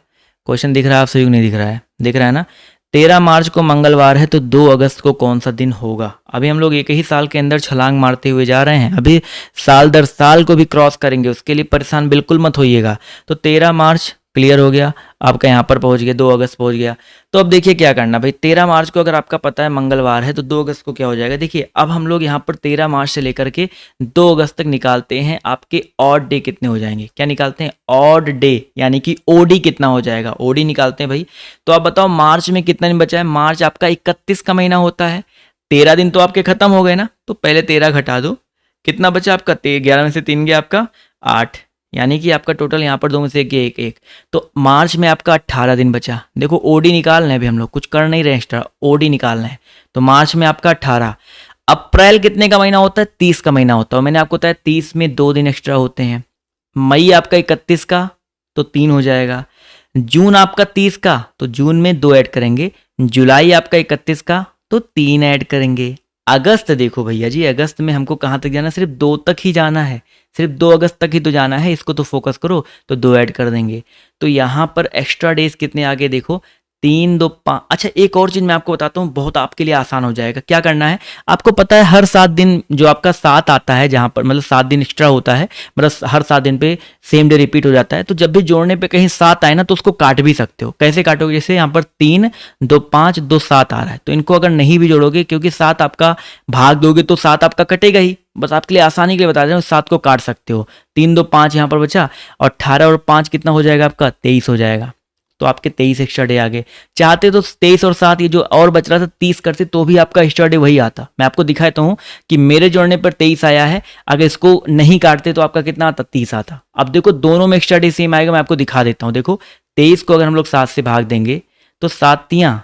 क्वेश्चन दिख रहा है आप सभी को? नहीं दिख रहा है? दिख रहा है ना। 13 मार्च को मंगलवार है तो 2 अगस्त को कौन सा दिन होगा। अभी हम लोग एक ही साल के अंदर छलांग मारते हुए जा रहे हैं, अभी साल दर साल को भी क्रॉस करेंगे, उसके लिए परेशान बिल्कुल मत होइएगा। तो 13 मार्च क्लियर हो गया, आपका यहाँ पर पहुँच गया, 2 अगस्त पहुँच गया। तो अब देखिए क्या करना भाई, 13 मार्च को अगर आपका पता है मंगलवार है तो 2 अगस्त को क्या हो जाएगा। देखिए अब हम लोग यहाँ पर 13 मार्च से लेकर के 2 अगस्त तक निकालते हैं, आपके ऑड डे कितने हो जाएंगे। क्या निकालते हैं? ऑड डे, यानी कि ओडी कितना हो जाएगा, ओडी निकालते हैं भाई। तो आप बताओ मार्च में कितना दिन बचा है। मार्च आपका 31 का महीना होता है, 13 दिन तो आपके खत्म हो गए ना, तो पहले 13 घटा दो, कितना बचा आपका, 11 में से 3 गया आपका 8, यानी कि आपका टोटल यहाँ पर 2 में से 1 1 1, तो मार्च में आपका 18 दिन बचा। देखो ओडी निकालना है, अभी हम लोग कुछ कर नहीं रहे एक्स्ट्रा, ओडी निकालना है। तो मार्च में आपका 18। अप्रैल कितने का महीना होता है? 30 का महीना होता है। मैंने आपको बताया 30 में 2 दिन एक्स्ट्रा होते हैं। मई आपका 31 का, तो 3 हो जाएगा। जून आपका 30 का, तो जून में 2 ऐड करेंगे। जुलाई आपका 31 का, तो 3 ऐड करेंगे। अगस्त देखो भैया जी, अगस्त में हमको कहाँ तक जाना है? सिर्फ 2 तक ही जाना है, सिर्फ 2 अगस्त तक ही तो जाना है, इसको तो फोकस करो। तो 2 ऐड कर देंगे। तो यहाँ पर एक्स्ट्रा डेज कितने आगे देखो, 3 2 5। अच्छा एक और चीज़ मैं आपको बताता हूँ, बहुत आपके लिए आसान हो जाएगा। क्या करना है आपको पता है, हर 7 दिन जो आपका 7 आता है, जहाँ पर मतलब 7 दिन एक्स्ट्रा होता है, मतलब हर 7 दिन पे सेम डे रिपीट हो जाता है, तो जब भी जोड़ने पे कहीं 7 आए ना, तो उसको काट भी सकते हो। कैसे काटोगे? जैसे यहाँ पर 3 2 5 2 7 आ रहा है, तो इनको अगर नहीं भी जोड़ोगे, क्योंकि 7 आपका भाग दोगे तो 7 आपका कटेगा ही, बस आपके लिए आसानी के लिए बता रहे हूँ, 7 को काट सकते हो। 3 2 5 यहाँ पर बचा, और 18 और 5 कितना हो जाएगा आपका? 23 हो जाएगा। तो आपके 23 एक्स्ट्रा डे आ गए। चाहते तो 23 और 7 ये जो और बच रहा था 30 करते, तो भी आपका एक्स्ट्रा डे वही आता। मैं आपको दिखाता हूँ कि मेरे जोड़ने पर 23 आया है, अगर इसको नहीं काटते तो आपका कितना आता? 30 आता। अब देखो दोनों में एक्स्ट्रा डे सेम आएगा, मैं आपको दिखा देता हूँ। देखो 23 को अगर हम लोग 7 से भाग देंगे तो 7 तियां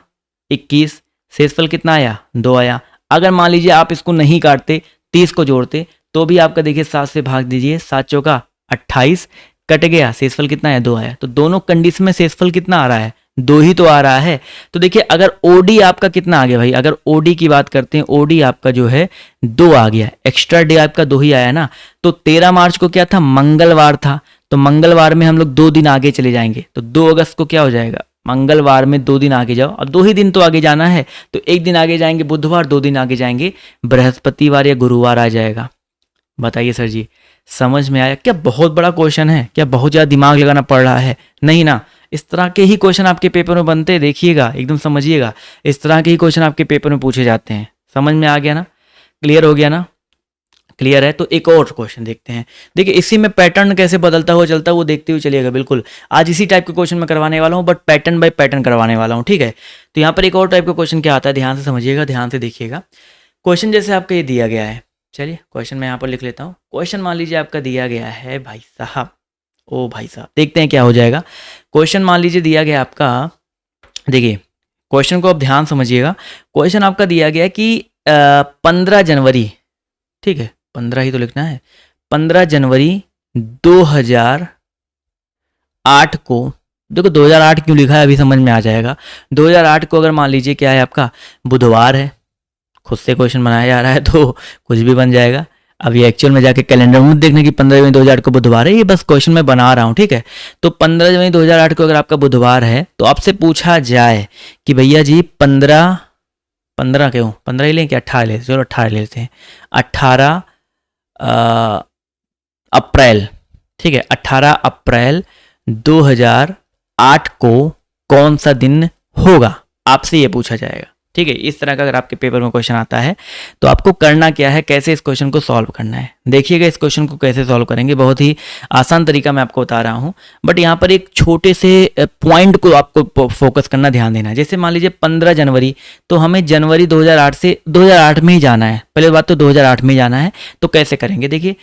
21, शेषफल कितना आया? 2 आया। अगर मान लीजिए आप इसको नहीं काटते, 30 को जोड़ते, तो भी आपका देखिए 7 से भाग दीजिए, 7 चौका 28, कट गया, शेषफल कितना है? 2 आया। तो दोनों कंडीशन में शेषफल कितना आ रहा है? 2 ही तो आ रहा है। तो देखिए अगर ओडी आपका कितना आ गया भाई, अगर ओडी की बात करते हैं, ओडी आपका जो है 2 आ गया, एक्स्ट्रा डे आपका 2 ही आया ना। तो 13 मार्च को क्या था? मंगलवार था, तो मंगलवार में हम लोग 2 दिन आगे चले जाएंगे, तो 2 अगस्त को क्या हो जाएगा? मंगलवार में 2 दिन आगे जाओ, अब 2 ही दिन तो आगे जाना है, तो 1 दिन आगे जाएंगे बुधवार, 2 दिन आगे जाएंगे बृहस्पतिवार या गुरुवार आ जाएगा। बताइए सर जी, समझ में आया? क्या बहुत बड़ा क्वेश्चन है? क्या बहुत ज़्यादा दिमाग लगाना पड़ रहा है? नहीं ना। इस तरह के ही क्वेश्चन आपके पेपर में बनते हैं, देखिएगा, एकदम समझिएगा। इस तरह के ही क्वेश्चन आपके पेपर में पूछे जाते हैं। समझ में आ गया ना? क्लियर हो गया ना? क्लियर है। तो एक और क्वेश्चन देखते हैं। देखिए इसी में पैटर्न कैसे बदलता हुआ चलता है वो देखते हुए चलिएगा। बिल्कुल आज इसी टाइप के क्वेश्चन मैं करवाने वाला हूँ, बट पैटर्न बाय पैटर्न करवाने वाला हूँ, ठीक है। तो यहाँ पर एक और टाइप का क्वेश्चन क्या आता है, ध्यान से समझिएगा, ध्यान से देखिएगा। क्वेश्चन जैसे आपका ये दिया गया है, चलिए क्वेश्चन मैं यहाँ पर लिख लेता हूँ। क्वेश्चन मान लीजिए आपका दिया गया है भाई साहब, ओ भाई साहब, देखते हैं क्या हो जाएगा। क्वेश्चन मान लीजिए दिया गया आपका, देखिए क्वेश्चन को आप ध्यान समझिएगा। क्वेश्चन आपका दिया गया है कि 15 जनवरी, ठीक है 15 ही तो लिखना है, 15 जनवरी 2008 को, देखो 2008 क्यों लिखा है अभी समझ में आ जाएगा। 2008 को अगर मान लीजिए क्या है आपका, बुधवार है, खुद से क्वेश्चन बनाया जा रहा है तो कुछ भी बन जाएगा। अब ये एक्चुअल में जाके कैलेंडर में देखने की 15 जनवरी 2008 को बुधवार है, ये बस क्वेश्चन मैं बना रहा हूँ, ठीक है। तो 15 जनवरी 2008 को अगर आपका बुधवार है, तो आपसे पूछा जाए कि भैया जी 15 क्यों 15 ही लें क्या 18 लेते, चलो 18 लेते हैं। 18 अप्रैल ठीक है, 18 अप्रैल 2008 को कौन सा दिन होगा, आपसे ये पूछा जाएगा। ठीक है, इस तरह का अगर आपके पेपर में क्वेश्चन आता है तो आपको करना क्या है, कैसे इस क्वेश्चन को सॉल्व करना है। देखिएगा इस क्वेश्चन को कैसे सॉल्व करेंगे, बहुत ही आसान तरीका मैं आपको बता रहा हूं, बट यहाँ पर एक छोटे से पॉइंट को आपको फोकस करना, ध्यान देना। जैसे मान लीजिए 15 जनवरी, तो हमें जनवरी 2008 से 2008 में ही जाना है, पहले बात तो 2008 में जाना है। तो कैसे करेंगे, देखिए,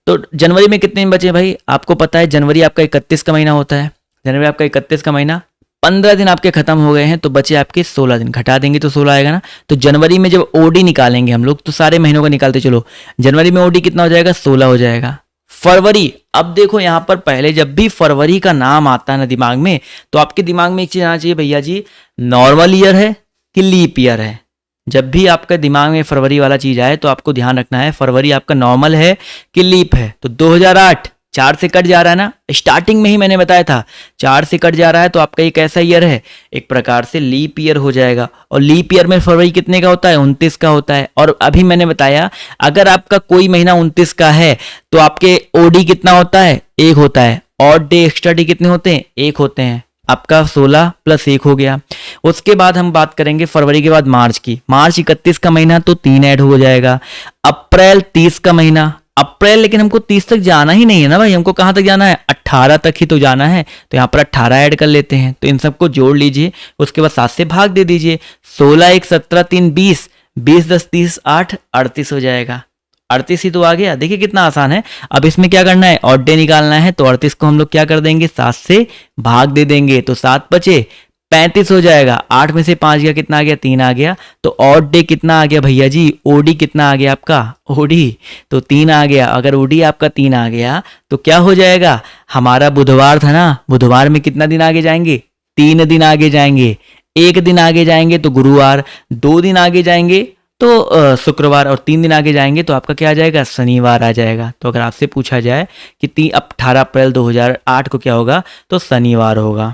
तो जनवरी में कितने दिन बचे भाई, आपको पता है जनवरी आपका 31 का महीना होता है, जनवरी आपका 31 का महीना, 15 दिन आपके खत्म हो गए हैं, तो बचे आपके 16 दिन, घटा देंगे तो 16 आएगा ना। तो जनवरी में जब ओडी निकालेंगे हम लोग, तो सारे महीनों का निकालते चलो, जनवरी में ओडी कितना हो जाएगा, 16 हो जाएगा। फरवरी, अब देखो यहाँ पर पहले जब भी फरवरी का नाम आता है ना दिमाग में, तो आपके दिमाग में एक चीज आना चाहिए भैया जी, नॉर्मल ईयर है कि लीप ईयर है। जब भी आपका दिमाग में फरवरी वाला चीज आए तो आपको ध्यान रखना है फरवरी आपका नॉर्मल है कि लीप है। तो 2008 4 से कट जा रहा है ना, स्टार्टिंग में ही मैंने बताया था 4 से कट जा रहा है, तो आपका ये कैसा ईयर है, एक प्रकार से लीप ईयर हो जाएगा। और लीप ईयर में फरवरी कितने का होता है, 29 का होता है। और अभी मैंने बताया अगर आपका कोई महीना 29 का है तो आपके ओडी कितना होता है, 1 होता है। ऑड डे एक्स्ट्रा डे कितने होते हैं, 1 होते हैं। आपका 16 + 1 हो गया। उसके बाद हम बात करेंगे फरवरी के बाद मार्च की, मार्च 31 का महीना, तो 3 ऐड हो जाएगा। अप्रैल 30 का महीना, अप्रैल लेकिन हमको 30 तक जाना ही नहीं है ना भाई, हमको कहाँ तक जाना है, 18 तक ही तो जाना है। तो यहाँ पर 18 ऐड कर लेते हैं, तो इन सबको जोड़ लीजिए, उसके बाद 7 से भाग दे दीजिए। 16 1 17 3 20, 20 10 30 8 38 हो जाएगा। 38 ही तो आ गया, देखिए कितना आसान है। अब इसमें क्या करना है, ऑड डे निकालना है, तो 38 को हम लोग क्या कर देंगे, 7 से भाग दे देंगे, तो 7 बचे 35 हो जाएगा। 8 में से 5 गया, कितना आ गया, 3 आ गया। तो ऑड डे कितना आ गया भैया जी, ओडी कितना आ गया आपका, ओडी तो 3 आ गया। अगर ओडी आपका 3 आ गया तो क्या हो जाएगा, हमारा बुधवार था ना, बुधवार में कितना दिन आगे जाएंगे, 3 दिन आगे जाएंगे। 1 दिन आगे जाएंगे तो गुरुवार, 2 दिन आगे जाएंगे तो शुक्रवार, और 3 दिन आगे जाएंगे तो आपका क्या आ जाएगा, शनिवार आ जाएगा। तो अगर आपसे पूछा जाए कि 18 अप्रैल 2008 को क्या होगा, तो शनिवार होगा।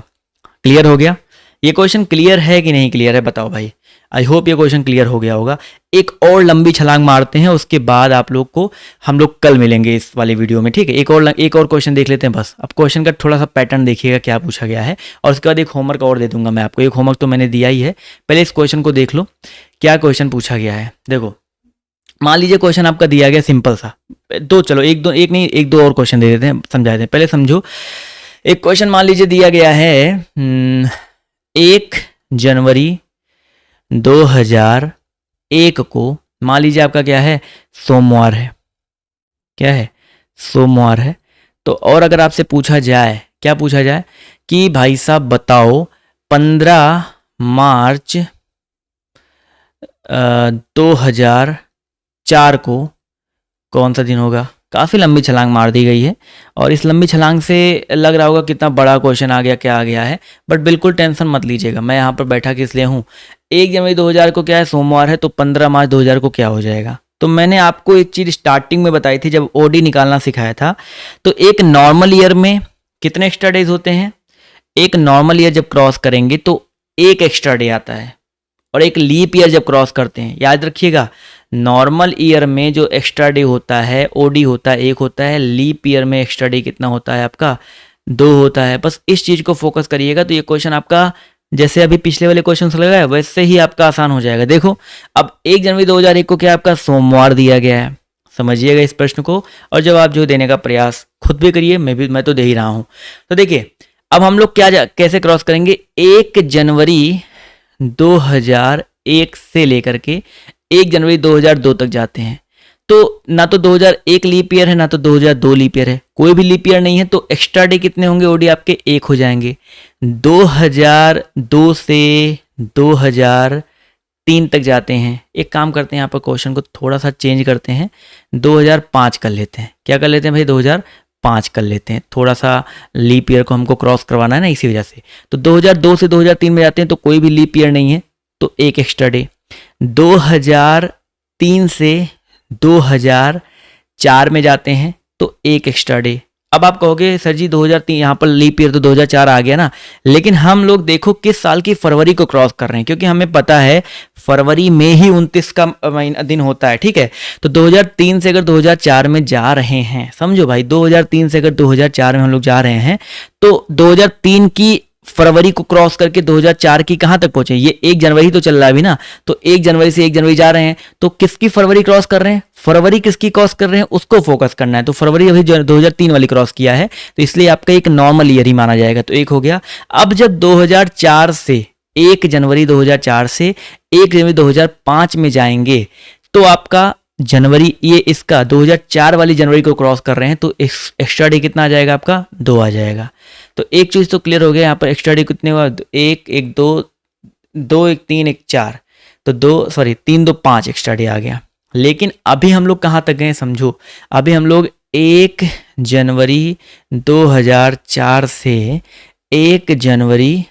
क्लियर हो गया, ये क्वेश्चन क्लियर है कि नहीं क्लियर है बताओ भाई। आई होप ये क्वेश्चन क्लियर हो गया होगा। एक और लंबी छलांग मारते हैं, उसके बाद आप लोग को हम लोग कल मिलेंगे इस वाले वीडियो में, ठीक है। एक और क्वेश्चन देख लेते हैं बस। अब क्वेश्चन का थोड़ा सा पैटर्न देखिएगा क्या पूछा गया है, और उसके बाद एक होमवर्क और दे दूंगा मैं आपको। एक होमवर्क तो मैंने दिया ही है, पहले इस क्वेश्चन को देख लो क्या क्वेश्चन पूछा गया है। देखो मान लीजिए क्वेश्चन आपका दिया गया सिंपल सा, चलो एक दो और क्वेश्चन दे देते हैं, समझा देते हैं। पहले समझो, एक क्वेश्चन मान लीजिए दिया गया है 1 जनवरी 2001 को, मान लीजिए आपका क्या है, सोमवार है, क्या है, सोमवार है। तो और अगर आपसे पूछा जाए, क्या पूछा जाए कि भाई साहब बताओ 15 मार्च 2004 को कौन सा दिन होगा। काफ़ी लंबी छलांग मार दी गई है, और इस लंबी छलांग से लग रहा होगा कितना बड़ा क्वेश्चन आ गया, क्या आ गया है, बट बिल्कुल टेंशन मत लीजिएगा। मैं यहाँ पर बैठा किस लिए हूँ, 1 जनवरी 2000 को क्या है, सोमवार है, तो 15 मार्च 2000 को क्या हो जाएगा। तो मैंने आपको एक चीज़ स्टार्टिंग में बताई थी जब ओडी निकालना सिखाया था, तो एक नॉर्मल ईयर में कितने एक्स्ट्रा डेज होते हैं, एक नॉर्मल ईयर जब क्रॉस करेंगे तो 1 एक्स्ट्रा डे आता है, और एक लीप ईयर जब क्रॉस करते हैं, याद रखिएगा नॉर्मल ईयर में जो एक्स्ट्रा डे होता है ओडी होता है 1 होता है, लीप ईयर में एक्स्ट्रा डे कितना होता है आपका, 2 होता है। बस इस चीज़ को फोकस करिएगा, तो ये क्वेश्चन आपका जैसे अभी पिछले वाले क्वेश्चन से लगा है वैसे ही आपका आसान हो जाएगा। देखो अब 1 जनवरी 2001 को क्या आपका सोमवार दिया गया है, समझिएगा इस प्रश्न को, और जवाब जो देने का प्रयास खुद भी करिए, मैं तो दे ही रहा हूँ। तो देखिए अब हम लोग कैसे क्रॉस करेंगे, 1 जनवरी 2001 से लेकर के 1 जनवरी 2002 तक जाते हैं। तो ना तो 2001 लीप ईयर है, ना तो 2002 लीप ईयर है, कोई भी लीप ईयर नहीं है, तो एक्स्ट्रा डे कितने होंगे ओडी आपके, 1 हो जाएंगे। 2002 से 2003 तक जाते हैं। एक काम करते हैं, यहाँ पर क्वेश्चन को थोड़ा सा चेंज करते हैं, 2005 कर लेते हैं। क्या कर लेते हैं भाई, 2005 कर लेते हैं, थोड़ा सा लीप ईयर को हमको क्रॉस करवाना है ना, इसी वजह से। तो 2002 से 2003 में जाते हैं, तो कोई भी लीप ईयर नहीं है, तो 1 एक्स्ट्रा डे। 2003 से 2004 में जाते हैं, तो 1 एक्स्ट्रा डे। अब आप कहोगे सर जी 2003 यहाँ पर लीप ईयर तो 2004 आ गया ना, लेकिन हम लोग देखो किस साल की फरवरी को क्रॉस कर रहे हैं, क्योंकि हमें पता है फरवरी में ही 29 का महीना दिन होता है, ठीक है। तो 2003 से अगर 2004 में जा रहे हैं, समझो भाई 2003 से अगर 2004 में हम लोग जा रहे हैं, तो 2003 की फरवरी को क्रॉस करके 2004 की कहां तक पहुंचे, ये 1 जनवरी तो चल रहा है अभी ना, तो 1 जनवरी से 1 जनवरी जा रहे हैं, तो किसकी फरवरी क्रॉस कर रहे हैं, फरवरी किसकी क्रॉस कर रहे हैं उसको फोकस करना है। तो फरवरी अभी 2003 वाली क्रॉस किया है, तो इसलिए आपका एक नॉर्मल ईयर ही माना जाएगा, तो एक हो गया। अब जब 2004 से 1 जनवरी 2004 से 1 जनवरी 2005 में जाएंगे, तो आपका जनवरी ये इसका 2004 वाली जनवरी को क्रॉस कर रहे हैं, तो एक्स्ट्रा डे कितना आ जाएगा आपका, 2 आ जाएगा। तो एक चीज तो क्लियर हो गया, यहाँ पर एक्स्ट्रा डे कितने हुआ, 1 1 2 2 1 3 1 4, तो 3 2 5 एक्स्ट्रा डे आ गया। लेकिन अभी हम लोग कहाँ तक गए समझो, अभी हम लोग 1 जनवरी 2004 से 1 जनवरी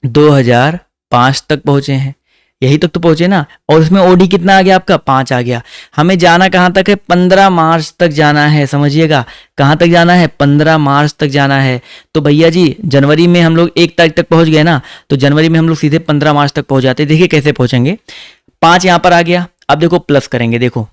2005 तक पहुंचे हैं, यही तक तो पहुंचे ना, और उसमें ओडी कितना आ गया आपका, 5 आ गया। हमें जाना कहाँ तक है, 15 मार्च तक जाना है, समझिएगा कहाँ तक जाना है, 15 मार्च तक जाना है। तो भैया जी जनवरी में हम लोग 1 तारीख तक पहुंच गए ना, तो जनवरी में हम लोग सीधे 15 मार्च तक पहुंच जाते। देखिए कैसे पहुंचेंगे, 5 यहाँ पर आ गया, अब देखो प्लस करेंगे, देखो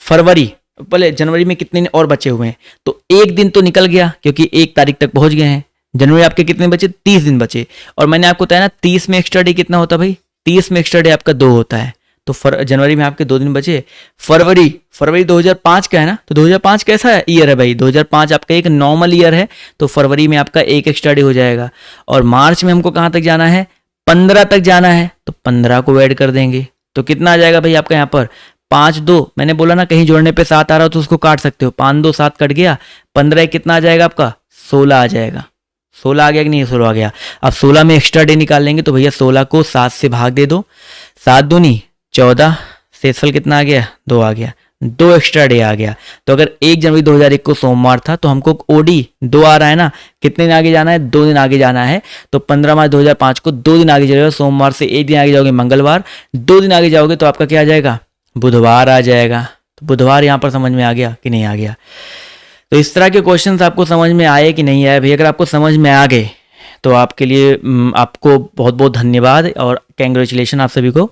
फरवरी पहले जनवरी में कितने और बचे हुए हैं, तो 1 दिन तो निकल गया क्योंकि 1 तारीख तक पहुंच गए हैं। जनवरी आपके कितने बचे, 30 दिन बचे, और मैंने आपको बताया ना 30 में एक्स्ट्रा डे कितना होता है भाई, 30 में एक्स्ट्रा डे आपका 2 होता है, तो जनवरी में आपके 2 दिन बचे। फरवरी 2005 का है ना, तो 2005 कैसा है ईयर है भाई, 2005 आपका एक नॉर्मल ईयर है, तो फरवरी में आपका 1 एक्स्ट्रा डे हो जाएगा। और मार्च में हमको कहाँ तक जाना है, 15 तक जाना है, तो 15 को ऐड कर देंगे, तो कितना आ जाएगा भाई आपका यहाँ पर 5 2, मैंने बोला ना कहीं जोड़ने पे 7 आ रहा हो तो उसको काट सकते हो, 5 2 7 कट गया, 15 कितना आ जाएगा आपका 16 आ जाएगा। 16 आ गया कि नहीं, 16 आ गया। अब 16 में एक्स्ट्रा डे निकाल लेंगे, तो भैया 16 को 7 से भाग दे दो, 7 दूनी 14, शेषफल कितना आ गया, 2 आ गया, 2 एक्स्ट्रा डे आ गया। तो अगर 1 जनवरी 2001 को सोमवार था, तो हमको ओडी 2 आ रहा है ना, कितने दिन आगे जाना है, 2 दिन आगे जाना है, तो 15 मार्च 2005 को 2 दिन आगे जाएगा, सोमवार से 1 दिन आगे जाओगे मंगलवार, 2 दिन आगे जाओगे तो आपका क्या आ जाएगा, बुधवार आ जाएगा। तो बुधवार यहाँ पर समझ में आ गया कि नहीं आ गया। तो इस तरह के क्वेश्चंस आपको समझ में आए कि नहीं आए भैया, अगर आपको समझ में आ गए तो आपके लिए आपको बहुत बहुत धन्यवाद और कैंग्रेचुलेशन आप सभी को।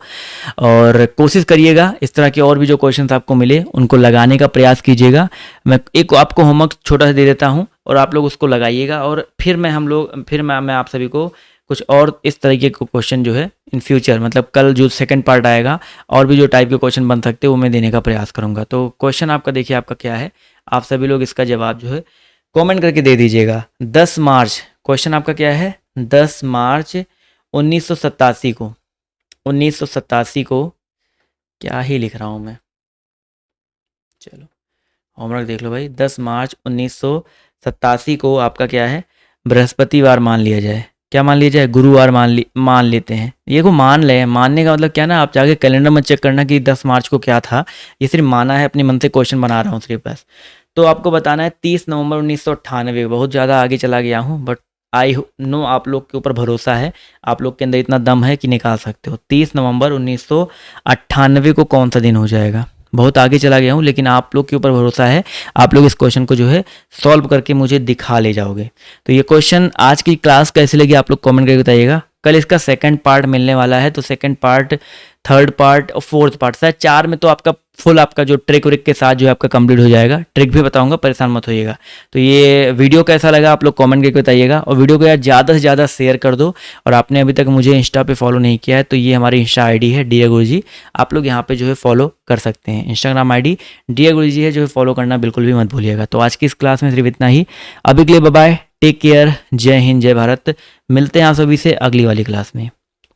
और कोशिश करिएगा इस तरह के और भी जो क्वेश्चंस आपको मिले उनको लगाने का प्रयास कीजिएगा। मैं एक आपको होमवर्क छोटा सा दे देता हूं और आप लोग उसको लगाइएगा, और फिर मैं आप सभी को कुछ और इस तरीके के क्वेश्चन जो है इन फ्यूचर, मतलब कल जो सेकंड पार्ट आएगा और भी जो टाइप के क्वेश्चन बन सकते हैं वो मैं देने का प्रयास करूंगा। तो क्वेश्चन आपका देखिए आपका क्या है, आप सभी लोग इसका जवाब जो है कमेंट करके दे दीजिएगा। 10 मार्च क्वेश्चन आपका क्या है, 10 मार्च 1987 को, 1987 को क्या ही लिख रहा हूँ मैं, चलो होमवर्क देख लो भाई। 10 मार्च 1987 को आपका क्या है, बृहस्पतिवार मान लिया जाए, क्या मान लिया जाए, गुरुवार मान लेते हैं। ये को मान ले, मानने का मतलब क्या ना, आप जाके कैलेंडर में चेक करना कि 10 मार्च को क्या था, ये सिर्फ माना है, अपने मन से क्वेश्चन बना रहा हूँ सिर्फ बस। तो आपको बताना है 30 नवंबर 1998, बहुत ज़्यादा आगे चला गया हूँ बट आई नो आप लोग के ऊपर भरोसा है, आप लोग के अंदर इतना दम है कि निकाल सकते हो। 30 नवंबर 1998 को कौन सा दिन हो जाएगा, बहुत आगे चला गया हूँ लेकिन आप लोग के ऊपर भरोसा है, आप लोग इस क्वेश्चन को जो है सॉल्व करके मुझे दिखा ले जाओगे। तो ये क्वेश्चन आज की क्लास कैसी लगी आप लोग कमेंट करके बताइएगा। कल इसका सेकंड पार्ट मिलने वाला है, तो सेकंड पार्ट, थर्ड पार्ट और फोर्थ पार्ट, शायद 4 में तो आपका फुल आपका जो ट्रिक व्रिक के साथ जो है आपका कंप्लीट हो जाएगा। ट्रिक भी बताऊंगा, परेशान मत होइएगा। तो ये वीडियो कैसा लगा आप लोग कमेंट करके बताइएगा, और वीडियो को यार ज़्यादा से ज़्यादा शेयर कर दो। और आपने अभी तक मुझे इंस्टा पे फॉलो नहीं किया है तो ये हमारी इंस्टा आईडी है डियर गुरुजी, आप लोग यहाँ पे जो है फॉलो कर सकते हैं। इंस्टाग्राम आईडी डियर गुरुजी है, जो है फॉलो करना बिल्कुल भी मत भूलिएगा। तो आज की इस क्लास में सिर्फ इतना ही, अभी के लिए बाय बाय, टेक केयर, जय हिंद जय भारत। मिलते हैं आप सभी से अगली वाली क्लास में,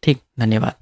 ठीक, धन्यवाद।